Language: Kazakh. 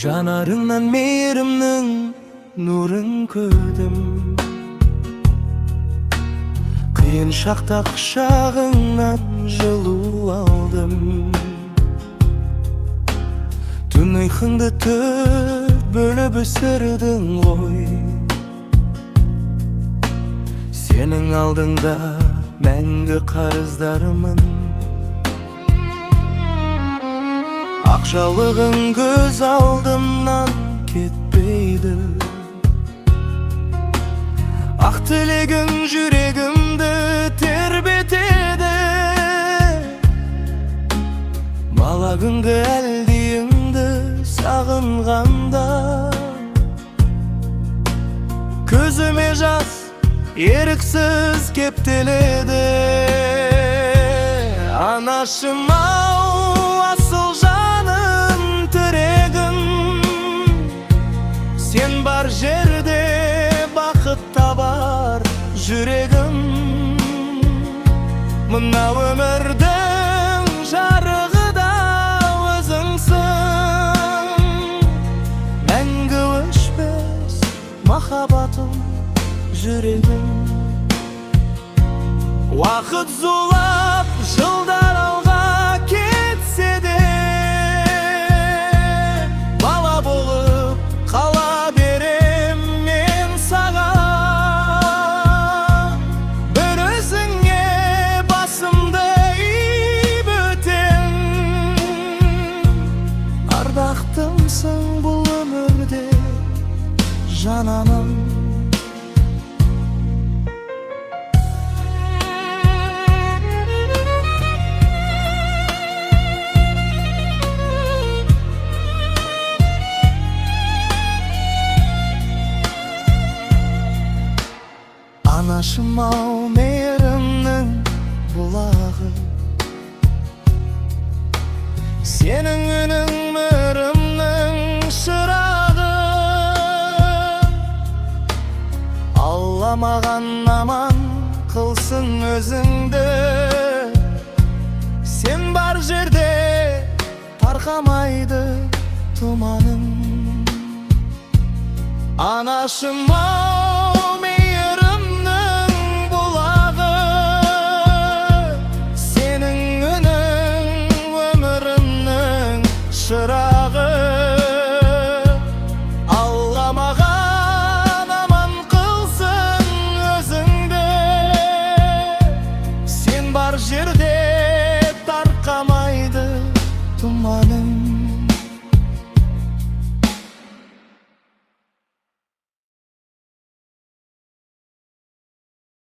Жанарыңнан мейірімнің нұрын көрдім. Қиын шақта құшағыңнан жылу алдым. Түн ұйқыңды төрт бөліп өсірдің ғой. Сенің алдыңда мәңгі қарыздарымын. Ақжалығың көз алдымнан кетпейді. Ақ тілегің жүрегімді тербетеді. Бала күнгі әлдиіңді сағынғанда көзіме жас еріксіз кептеледі. Анашым-ау, асыл жаным, тірегім, сен бар жерде бақыт табар жүрегім. Мына өмірдің жарығы да өзіңсің. Мәңгі өшпес махаббатым, жүрегім. Уақыт зулап жылдар алға кетсе де, бала болып қала берем мен саған. Бір өзіңе басымды иіп өтем. Ардақтымсың бұл өмірде жананым. Анашым-ау, мейірімнің бұлағы, сенің үнің мөрімнің шырағы. Алла маған аман қылсын өзіңді. Сен бар жерде тарқамайды тұманым. Анашым-ау,